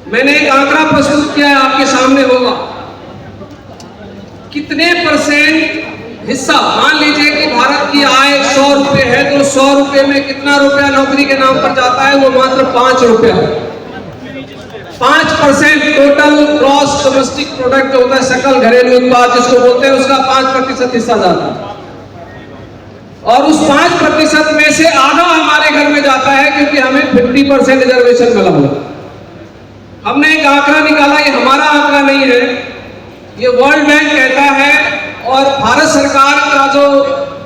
मैंने एक आंकड़ा प्रस्तुत किया है, आपके सामने होगा। कितने % हिस्सा, मान लीजिए कि भारत की आय 100 रुपए है, तो 100 रुपए में कितना रुपया नौकरी के नाम पर जाता है? वो मात्र 5 रुपया। 5% टोटल ग्रॉस डोमेस्टिक प्रोडक्ट जो होता है, सकल घरेलू उत्पाद जिसको बोलते हैं, उसका 5% हिस्सा जाता है। और उस 5% में से आधा हमारे घर में जाता है, क्योंकि हमें 50% रिजर्वेशन मिला हुआ। हमने एक आंकड़ा निकाला, ये हमारा आंकड़ा नहीं है, ये वर्ल्ड बैंक कहता है, और भारत सरकार का जो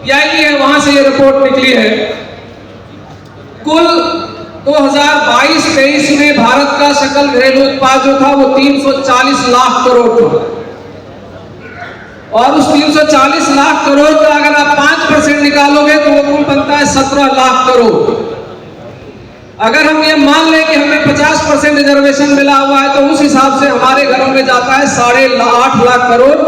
PIB है वहां से ये रिपोर्ट निकली है। कुल 2022-23 में भारत का सकल घरेलू उत्पाद जो था वो 340 लाख करोड़ था, और उस 340 लाख करोड़ का अगर आप 5% निकालोगे तो वो कुल बनता है 17 लाख करोड़। अगर हम ये मान लें कि हमें 50% रिजर्वेशन मिला हुआ है, तो उस हिसाब से हमारे घरों में जाता है 8.5 लाख करोड़।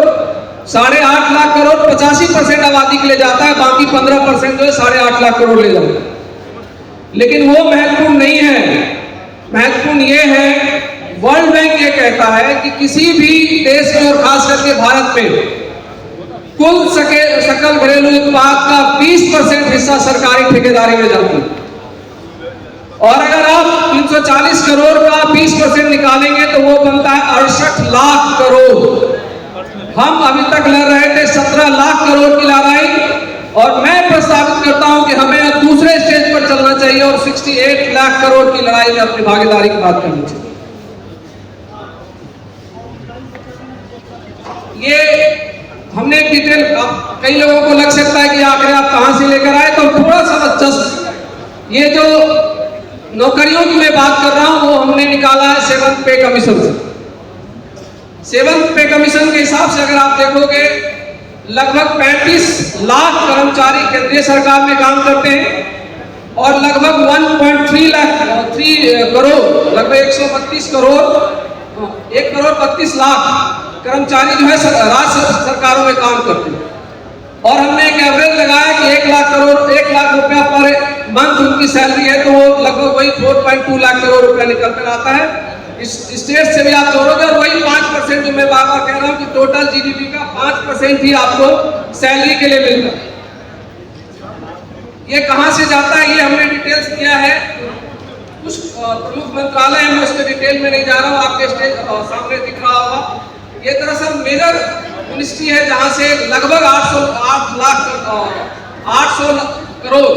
8.5 लाख करोड़ 85% आबादी के लिए जाता है, बाकी 15% जो है 8.5 लाख करोड़ ले जाता है। लेकिन वो महत्वपूर्ण नहीं है। महत्वपूर्ण ये है, वर्ल्ड बैंक ये कहता है कि किसी भी देश में और खास करके भारत में कुल सकल घरेलू उत्पाद का 20% हिस्सा सरकारी ठेकेदारी में जाता है। और अगर आप 340 करोड़ का 20% निकालेंगे तो वो बनता है 68 लाख करोड़। हम अभी तक लड़ रहे थे 17 लाख करोड़ की लड़ाई, और मैं प्रस्तावित करता हूं कि हमें अब दूसरे स्टेज पर चलना चाहिए और 68 लाख करोड़ की लड़ाई में अपनी भागीदारी की बात करनी चाहिए। ये हमने एक डिटेल, कई लोगों को लग सकता है कि आंकड़े आप कहां से लेकर आए, तो थोड़ा सा जस्ट ये जो नौकरियों की मैं बात कर रहा हूं वो हमने निकाला है 7th पे कमीशन से। 7th पे कमीशन के हिसाब से अगर आप देखोगे, लगभग 35 लाख कर्मचारी केंद्रीय सरकार में काम करते हैं, और लगभग 1.3 करोड़, लगभग 132 करोड़, 1 करोड़ 32 लाख कर्मचारी जो है राज्य सरकारों में काम करते हैं। और हमने एक एवरेज लगाया कि 1 लाख रुपया पर मंथ उनकी सैलरी है, तो वो लगभग वही 4.2 लाख करोड़ रुपया निकल कर आता है। इस स्टेट से भी आप जोड़ोगे, और वही 5% जो मैं बार बार कह रहा हूं कि टोटल GDP का 5% ही आपको सैलरी के लिए मिलता है। ये कहां से जाता है ये हमने डिटेल्स दिया है। कुछ प्रमुख मंत्रालय है, मैं उसके डिटेल में नहीं जा रहा हूं, आपके स्टेज सामने दिख रहा होगा। ये दरअसल मेजर मिनिस्ट्री है, जहां से लगभग 800 करोड़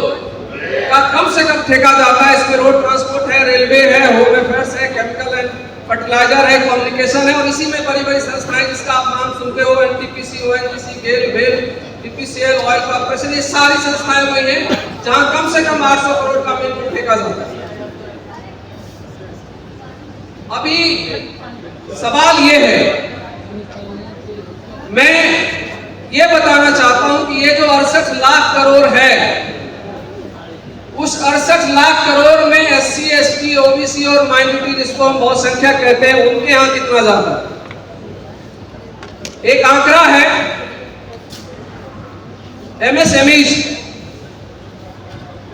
का कम से कम ठेका जाता है। इसमें रोड ट्रांसपोर्ट है, रेलवे है, होम अफेयर्स है, केमिकल एंड फर्टिलाइजर है, कम्युनिकेशन है, और इसी में बड़ी बड़ी संस्थाएं जिसका आप नाम सुनते हो, NTPC, ONGC, गेल, भेल, BPCL, ऑयल कॉर्पोरेशन, ये सारी संस्थाएं हुई हैं जहां कम से कम 800 करोड़ का मिनिमम ठेका जाता है। अभी सवाल ये है, मैं ये बताना चाहता हूं कि ये जो 68 लाख करोड़ है, उस 68 लाख करोड़ में SC, ST, OBC और माइनॉरिटी जिसको हम बहुसंख्यक कहते हैं, उनके यहां कितना जाता है? एक आंकड़ा है MSMEs।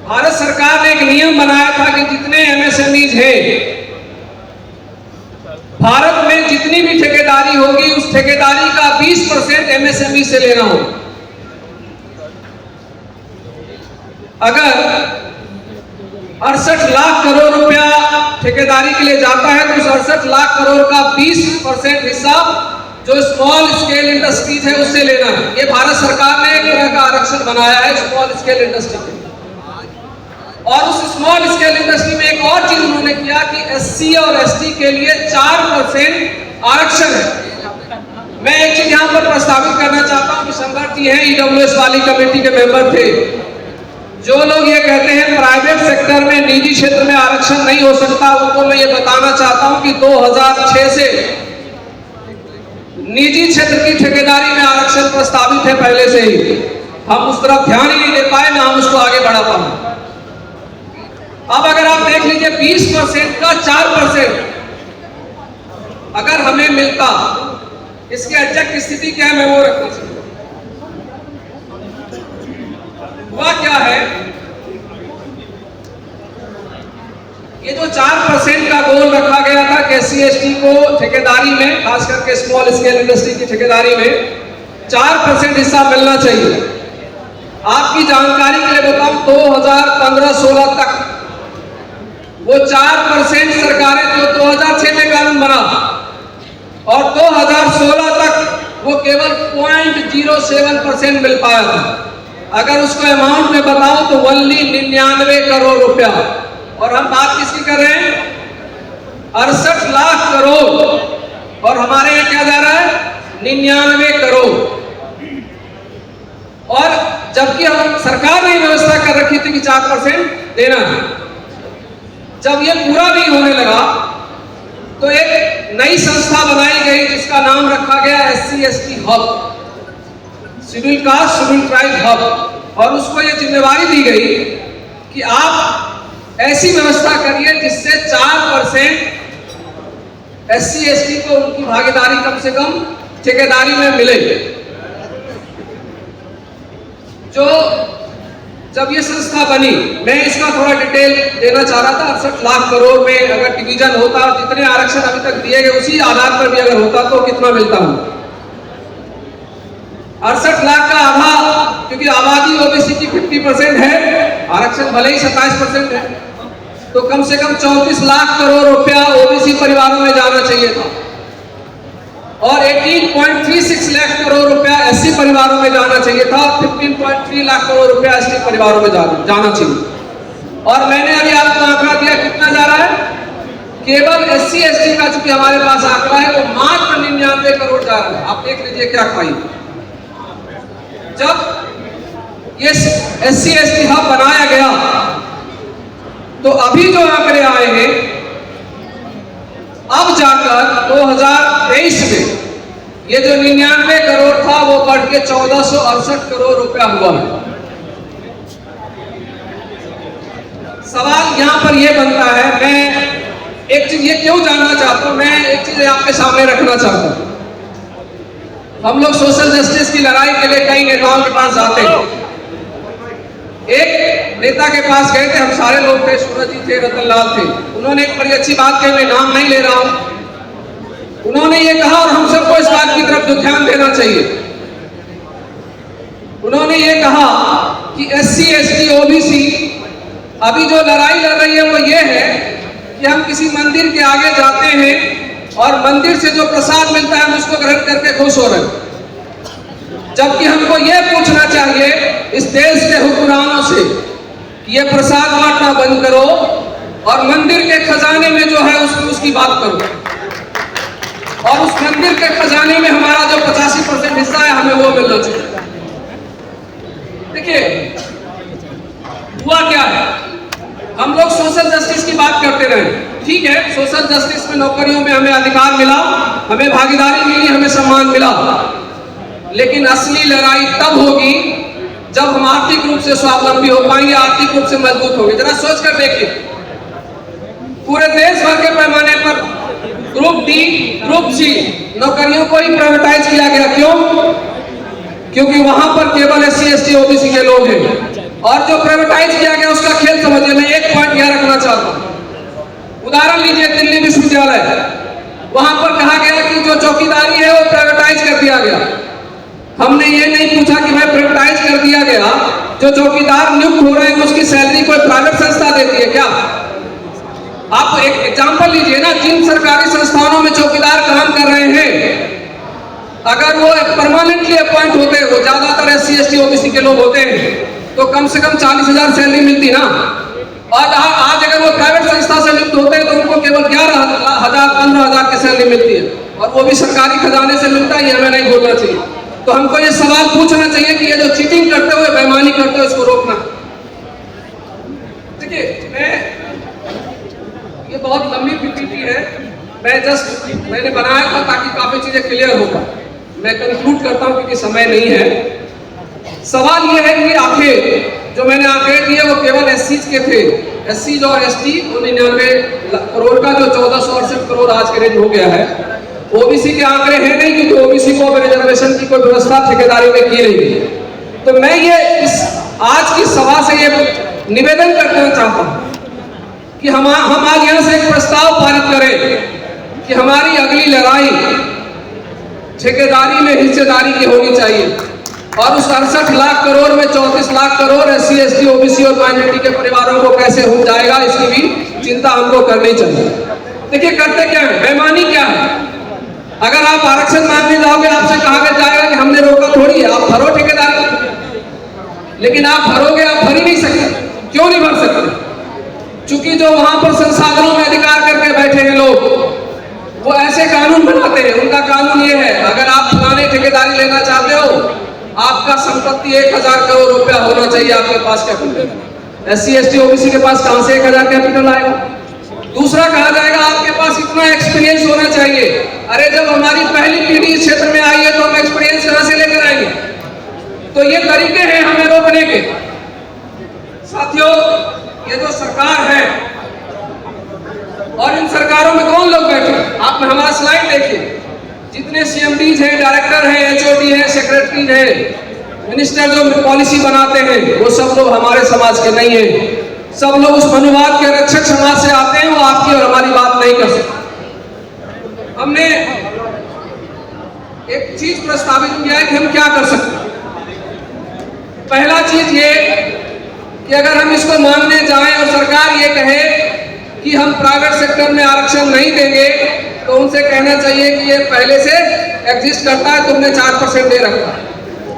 भारत सरकार ने एक नियम बनाया था कि जितने MSMEs हैं, भारत में जितनी भी ठेकेदारी होगी, उस ठेकेदारी का 20% MSME से लेना होगा। अगर 68 लाख करोड़ रुपया ठेकेदारी के लिए जाता है, तो उस 68 लाख करोड़ का 20% हिस्सा जो स्मॉल स्केल इंडस्ट्रीज है उससे लेना है। ये भारत सरकार ने एक तरह का आरक्षण बनाया है स्मॉल स्केल इंडस्ट्री में। और उस स्मॉल स्केल इंडस्ट्री में एक और चीज उन्होंने किया कि SC और ST के लिए 4% आरक्षण है। मैं एक चीज यहां पर प्रस्तावित करना चाहता हूं कि शंकर जी हैं, EWS वाली कमेटी के मेंबर थे। जो लोग ये कहते हैं प्राइवेट सेक्टर में, निजी क्षेत्र में आरक्षण नहीं हो सकता, उनको मैं ये बताना चाहता हूं कि 2006 से निजी क्षेत्र की ठेकेदारी में आरक्षण प्रस्तावित है पहले से ही। हम उस तरफ ध्यान ही नहीं दे पाए, ना हम उसको आगे बढ़ा पाए। अब अगर आप देख लीजिए 20% का 4% अगर हमें मिलता, इसकी एग्जैक्ट स्थिति क्या है मैं वो रखना चाहता हूं। हुआ क्या है, ये ये जो 4% का गोल रखा गया था कि SC/ST को ठेकेदारी में, खास करके स्मॉल स्केल इंडस्ट्री की ठेकेदारी में 4% हिस्सा मिलना चाहिए। आपकी जानकारी के लिए बताऊं, 2015-16 तक वो 4% सरकारें, जो 2006 में कानून बना, और 2016 तक वो केवल 0.07% मिल पाया था। अगर उसको अमाउंट में बताओ तो ओनली 99 करोड़ रुपया, और हम बात किसकी कर रहे हैं? 68 लाख करोड़, और हमारे यहाँ क्या जा रहा है? 99 करोड़। और जबकि हम सरकार ने व्यवस्था कर रखी थी कि 4% देना है। जब ये पूरा नहीं होने लगा तो एक नई संस्था बनाई गई जिसका नाम रखा गया SC/ST hub, schedule caste schedule tribe hub, और उसको ये जिम्मेवारी दी गई कि आप ऐसी व्यवस्था करिए जिससे 4% SC/ST को उनकी भागीदारी कम से कम ठेकेदारी में मिले। जो जब ये संस्था बनी, मैं इसका थोड़ा डिटेल देना चाह रहा था। 68 लाख करोड़ में अगर डिवीजन होता और जितने आरक्षण अभी तक दिए गए उसी आधार पर भी अगर होता तो कितना मिलता हूं? 68 लाख का आधा, क्योंकि आबादी OBC की 50% है, आरक्षण भले ही 27% है, तो कम से कम 34 लाख करोड़ रुपया OBC परिवारों में जाना चाहिए था, और 18.36 लाख करोड़ रुपया SC परिवारों में जाना चाहिए था, 15.3 लाख करोड़ रुपया ST परिवारों में जाना चाहिए। और मैंने अभी आपको आंकड़ा दिया, कितना जा रहा है? केवल SC/ST का चूंकि हमारे पास आंकड़ा है वो मात्र 99 करोड़ जा रहा है। आप देख लीजिए क्या खाई। जब ये SC/ST हब बनाया गया तो अभी जो आंकड़े आए हैं, अब जाकर 2023 में ये जो 99 करोड़ था वो बढ़ के 1468 करोड़ रुपया हुआ है। सवाल यहां पर यह बनता है, मैं एक चीज ये क्यों जानना चाहता हूं, मैं एक चीज आपके सामने रखना चाहता हूं। हम लोग सोशल जस्टिस की लड़ाई के लिए कई नेताओं के पास जाते हैं। एक नेता के पास गए थे, हम सारे लोग थे, सूरज जी थे, रतन लाल थे। उन्होंने एक बड़ी अच्छी बात कही, मैं नाम नहीं ले रहा हूं। उन्होंने ये कहा, और हम सबको इस बात की तरफ जो ध्यान देना चाहिए, उन्होंने ये कहा कि SC/ST OBC अभी जो लड़ाई लड़ रही है वो ये है कि हम किसी मंदिर के आगे जाते हैं और मंदिर से जो प्रसाद मिलता है हम उसको ग्रहण करके खुश हो रहे हैं, जबकि हमको ये पूछना चाहिए इस देश के हुक्मरानों से कि ये प्रसाद बांटना बंद करो और मंदिर के खजाने में जो है उसकी बात करो, और उस मंदिर के खजाने में हमारा जो 85% हिस्सा है हमें वो मिलना चाहिए। देखिए हुआ क्या है, हम लोग सोशल जस्टिस की बात करते रहे, ठीक है, सोशल जस्टिस में नौकरियों में हमें अधिकार मिला, हमें भागीदारी मिली, हमें सम्मान मिला, लेकिन असली लड़ाई तब होगी जब हम आर्थिक रूप से स्वावलंबी हो पाएंगे, आर्थिक रूप से मजबूत होंगे। जरा सोच कर देखिए, पूरे देश भर के पैमाने पर ग्रुप डी, ग्रुप सी नौकरियों को ही प्राइवेटाइज किया गया। क्यों? क्योंकि वहां पर केवल SC/ST OBC के लोग हैं, और जो प्राइवेटाइज किया गया उसका खेल समझिए। मैं एक पॉइंट यह रखना चाहता हूं, उदाहरण लीजिए दिल्ली विश्वविद्यालय, वहां पर कहा गया कि जो चौकीदारी है वो प्राइवेटाइज कर दिया गया। हमने ये नहीं पूछा कि भाई प्राइवेटाइज कर दिया गया, जो चौकीदार नियुक्त हो रहे हैं उसकी सैलरी कोई प्राइवेट संस्था देती है क्या? आप एक एग्जांपल लीजिए ना, जिन सरकारी संस्थानों में चौकीदार काम कर रहे हैं, अगर वो परमानेंटली अपॉइंट होते हैं, वो ज्यादातर SC/ST OBC के लोग होते हैं, तो कम से कम 40,000 सैलरी मिलती ना। और आज अगर वो प्राइवेट संस्था से नियुक्त होते हैं तो उनको केवल 11,000 15,000 की सैलरी मिलती है, और वो भी सरकारी खजाने से मिलता है। ये हमें नहीं बोलना चाहिए। तो हमको ये सवाल पूछना चाहिए कि ये जो चीटिंग करते हुए, बेईमानी करते हुए, इसको रोकना। देखिए, ये बहुत लंबी PPT है, मैंने बनाया था ताकि काफी चीजें क्लियर हो पाए। मैं कंक्लूड करता हूं क्योंकि समय नहीं है। सवाल ये है कि आखिर जो मैंने आंकड़े दिए वो केवल SC के थे, SC और ST 99 करोड़ का जो 1468 करोड़ आज के रेंज हो गया है। OBC के आंकड़े हैं नहीं, क्योंकि OBC को रिजर्वेशन की कोई व्यवस्था ठेकेदारी में की नहीं है। तो मैं ये इस आज की सभा से ये निवेदन करना चाहता हूं कि हम आज यहां से एक प्रस्ताव पारित करें कि हमारी अगली लड़ाई ठेकेदारी में हिस्सेदारी की होनी चाहिए और उस 68 लाख करोड़ में 34 lakh crore SC ST OBC और माइनॉरिटी के परिवारों को कैसे हो जाएगा, इसकी भी चिंता हमको करनी चाहिए। देखिए करते क्या है, बेईमानी क्या है। अगर आप आरक्षण मांगने जाओगे, आपसे कहा जाएगा कि हमने रोका थोड़ी है, आप भरो ठेकेदार, लेकिन आप भरोगे, आप भर ही नहीं सकते। क्यों नहीं भर सकते? चूंकि जो वहां पर संसाधनों में अधिकार करके बैठे हैं लोग, वो ऐसे कानून बनाते हैं। उनका कानून ये है, अगर आप फलाने ठेकेदारी लेना चाहते हो, आपका संपत्ति 1000 करोड़ रुपया होना चाहिए आपके पास कैपिटल। SC ST OBC के पास कहां से 1000 कैपिटल आएगा? दूसरा कहा जाएगा आपके पास इतना एक्सपीरियंस होना चाहिए। अरे जब हमारी पहली पीढ़ी इस क्षेत्र में आई है तो हम एक्सपीरियंस कहां से लेकर आएंगे? तो ये तरीके हैं हमें रोकने के। साथियों, ये जो सरकार है और इन सरकारों में कौन लोग बैठे, आप हमारा स्लाइड देखिए। जितने CMDs हैं, डायरेक्टर हैं, HOD हैं, सेक्रेटरी हैं, मिनिस्टर जो पॉलिसी बनाते हैं, वो सब लोग हमारे समाज के नहीं हैं। सब लोग उस मनुवाद के रक्षक समाज से आते हैं, वो आपकी और हमारी बात नहीं कर सकते। हमने एक चीज प्रस्तावित किया है कि हम क्या कर सकते हैं। पहला चीज ये कि अगर हम इसको मानने जाएं और सरकार ये कहे कि हम प्राइवेट सेक्टर में आरक्षण नहीं देंगे, तो उनसे कहना चाहिए कि ये पहले से एग्जिस्ट करता है, तुमने 4% दे रखा।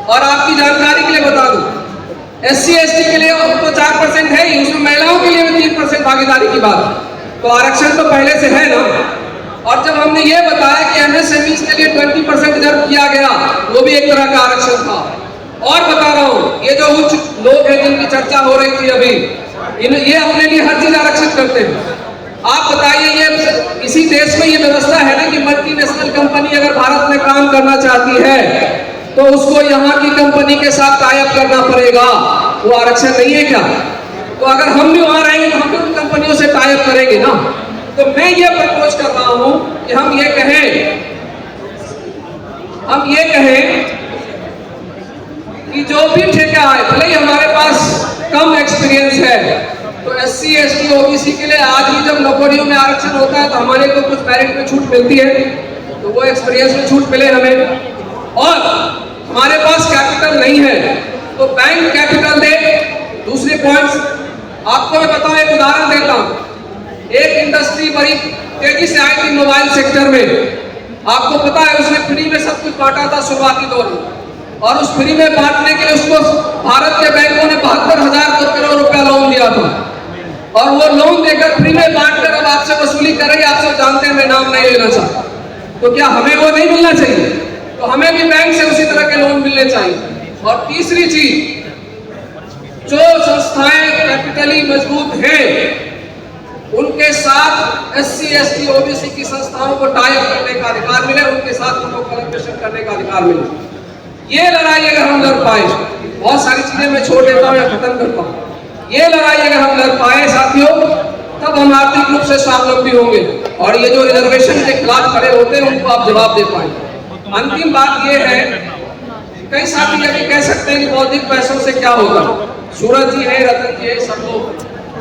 और आपकी जानकारी के लिए बता दूं, SC ST के लिए तो 4% है ही, उसमें महिलाओं के लिए भी 3% भागीदारी की बात है, तो आरक्षण तो पहले से है ना। और जब हमने ये बताया कि MSMEs के लिए 20% रिजर्व किया गया, वो भी एक तरह का आरक्षण था। और बता रहा हूं, ये जो उच्च लोग हैं जिनकी चर्चा हो रही थी अभी, ये अपने लिए हर चीज आरक्षित करते हैं। आप बताइए, ये इसी देश में ये व्यवस्था है ना कि मल्टीनेशनल कंपनी अगर भारत में काम करना चाहती है तो उसको यहाँ की कंपनी के साथ टाई अप करना पड़ेगा। वो आरक्षण नहीं है क्या? तो अगर हम भी वहां रहेंगे तो हम भी उन कंपनियों से टाई अप करेंगे ना। तो मैं ये प्रपोज कर रहा हूं कि हम ये कहें कि जो भी ठेका आए, भले ही हमारे पास कम एक्सपीरियंस है, तो SC ST OBC के लिए आज भी जब नौकरियों में आरक्षण होता है तो हमारे को कुछ मेरिट में छूट मिलती है, तो वो एक्सपीरियंस में छूट मिले हमें। और हमारे पास कैपिटल नहीं है तो बैंक कैपिटल दे। दूसरे पॉइंट्स आपको मैं बताऊं, एक उदाहरण देता हूं। एक इंडस्ट्री बड़ी तेजी से आई थी मोबाइल सेक्टर में, आपको पता है उसने फ्री में सब कुछ बांटा था शुरुआती दौर में, और उस फ्री में बांटने के लिए उसको भारत के बैंकों ने 72,000 करोड़ रुपया लोन दिया था। और वो लोन देकर फ्री में बांटकर अब आपसे वसूली कर रही है। आप सब जानते हैं, मैं नाम नहीं लेना चाहता। तो क्या हमें वो नहीं मिलना चाहिए? तो हमें भी बैंक से उसी तरह के लोन मिलने चाहिए। और तीसरी चीज, जो संस्थाएं कैपिटली मजबूत हैं उनके साथ SC ST OBC की संस्थाओं को टाई अप करने का अधिकार मिले, उनके साथ उनको कोलैबोरेशन करने का अधिकार मिले। ये लड़ाई अगर हम लड़ पाए, बहुत सारी चीजें मैं छोड़ देता हूँ या खत्म करता हूँ, ये लड़ाई अगर हम लड़ पाए साथियों, तब हम आर्थिक रूप से स्वावलंबी होंगे और ये जो रिजर्वेशन के खिलाफ खड़े होते हैं उनको आप जवाब दे पाएंगे। अंतिम बात ये है, कई साथी अभी कह सकते हैं कि बौद्धिक पैसों से क्या होगा। सूरज जी है, रतन जी है, सब लोग,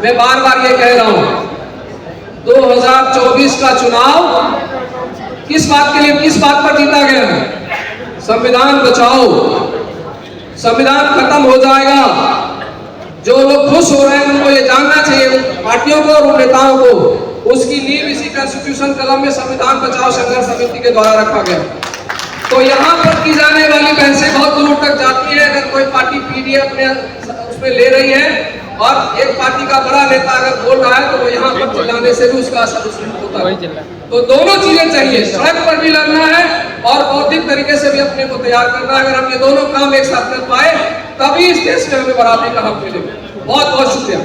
मैं बार बार ये कह रहा हूँ, 2024 का चुनाव किस बात के लिए, किस बात पर जीता गया है? संविधान बचाओ। संविधान खत्म हो जाएगा। जो लोग खुश हो रहे हैं उनको ये जानना चाहिए, पार्टियों को और नेताओं को, उसकी नींव इसी कॉन्स्टिट्यूशन कलम में संविधान बचाओ संघर्ष समिति के द्वारा रखा गया। तो यहाँ पर की जाने वाली बहसें बहुत दूर तक जाती है। अगर कोई पार्टी PDF में उसमें ले रही है और एक पार्टी का बड़ा नेता अगर बोल रहा है तो वो यहाँ पर चिल्लाने से भी उसका असर होता है। तो दोनों चीजें चाहिए, सड़क पर भी लड़ना है और बौद्धिक तरीके से भी अपने को तैयार करना है। अगर हम ये दोनों काम एक साथ कर पाए तभी इस देश में हमें बराबरी का हक मिलेगा। बहुत बहुत शुक्रिया।